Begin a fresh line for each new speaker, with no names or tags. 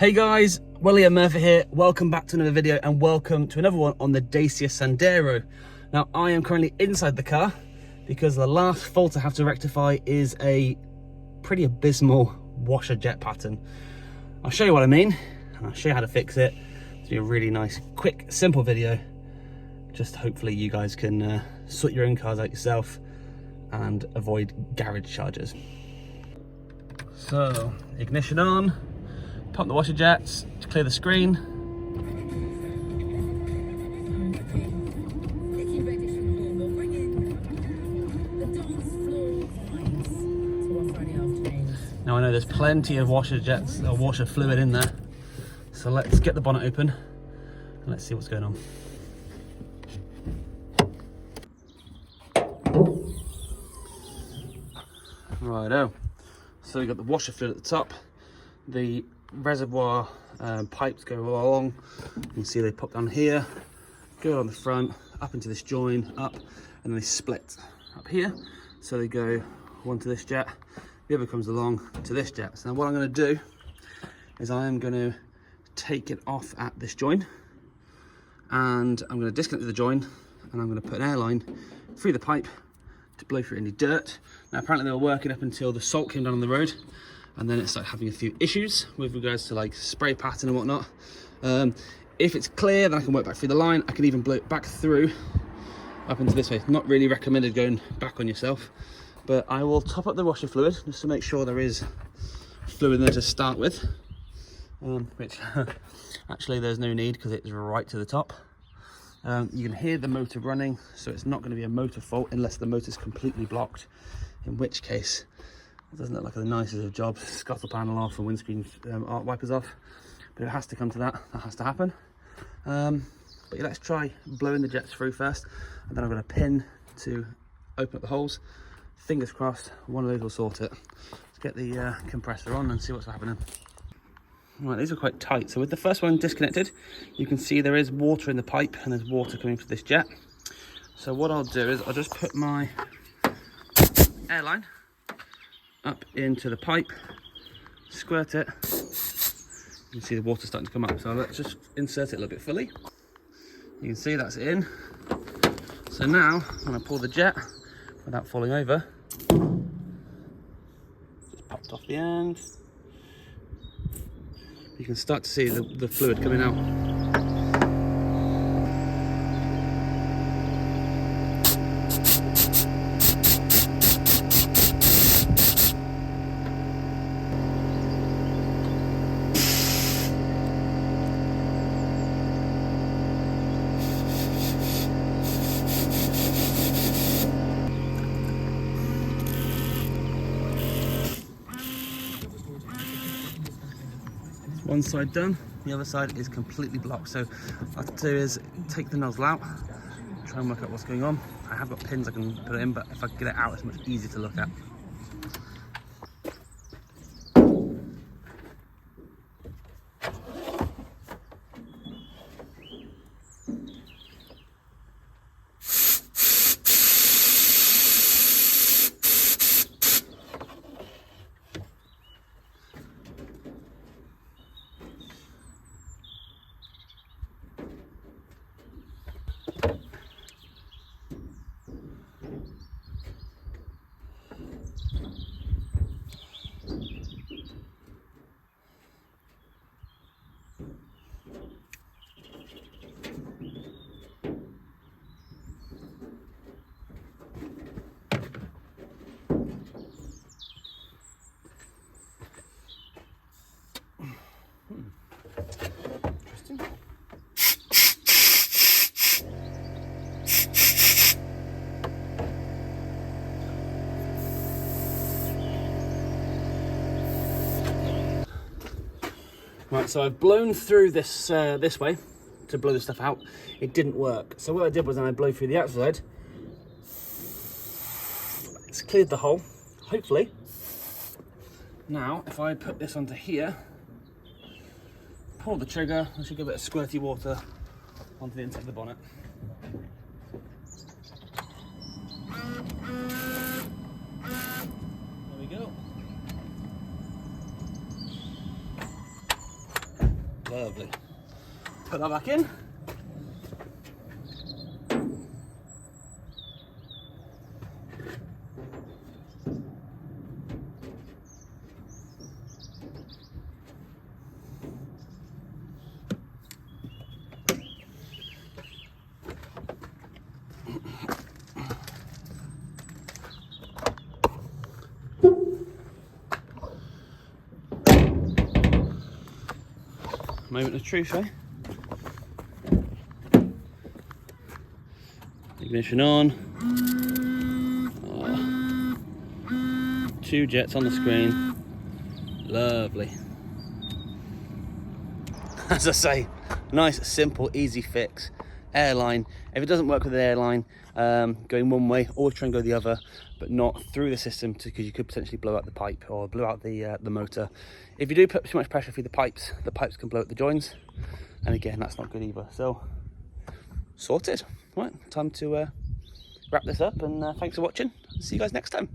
Hey guys, William Murphy here. Welcome back to another video and welcome to another one on the Dacia Sandero. Now I am currently inside the car because the last fault I have to rectify is a pretty abysmal washer jet pattern. I'll show you what I mean and I'll show you how to fix it. It's be a really nice, quick, simple video. Just hopefully you guys can sort your own cars out yourself and avoid garage charges. So, ignition on. Pump the washer jets to clear the screen. Now I know there's plenty of washer jets or washer fluid in there, so let's get the bonnet open and let's see what's going on. Righto, so we've got the washer fluid at the top, the reservoir pipes go along. You can see they pop down here, go on the front, up into this join, up, and then they split up here. So they go one to this jet, the other comes along to this jet. So now what I'm going to do is I am going to take it off at this join, and I'm going to disconnect the join, and I'm going to put an airline through the pipe to blow through any dirt. Now apparently they were working up until the salt came down on the road, and then it started having a few issues with regards to like spray pattern and whatnot. If it's clear, then I can work back through the line. I can even blow it back through up into this way. Not really recommended going back on yourself, but I will top up the washer fluid just to make sure there is fluid in there to start with, which actually there's no need because it's right to the top. You can hear the motor running, so it's not going to be a motor fault unless the motor's completely blocked, in which case it doesn't look like the nicest of jobs. Scuttle panel off and windscreen arc wipers off, but it has to come to that. That has to happen. But yeah, let's try blowing the jets through first, and then I've got a pin to open up the holes. Fingers crossed, one of those will sort it. Let's get the compressor on and see what's happening. Right, these are quite tight. So with the first one disconnected, you can see there is water in the pipe and there's water coming from this jet. So what I'll do is I'll just put my airline up into the pipe, squirt it. You can see the water starting to come up. So let's just insert it a little bit fully. You can see that's in. So now I'm going to pull the jet without falling over. Just popped off the end. You can start to see the fluid coming out. One side done, the other side is completely blocked. So what I have to do is take the nozzle out, try and work out what's going on. I have got pins I can put it in, but if I get it out, it's much easier to look at. Interesting. Right, so I've blown through this this way to blow the stuff out. It didn't work. So what I did was then I blew through the outside. It's cleared the hole, hopefully. Now, if I put this onto here, pull the trigger, I should get a bit of squirty water onto the inside of the bonnet. There we go. Lovely. Put that back in. Moment of truth, eh? Ignition on. Oh. 2 jets on the screen. Lovely. As I say, nice, simple, easy fix. Airline. If it doesn't work with the airline, going one way, always try and go the other, but not through the system, because you could potentially blow out the pipe or blow out the motor. If you do put too much pressure through the pipes can blow out the joins, and again, that's not good either. So, sorted. Right, time to wrap this up, and thanks for watching. See you guys next time.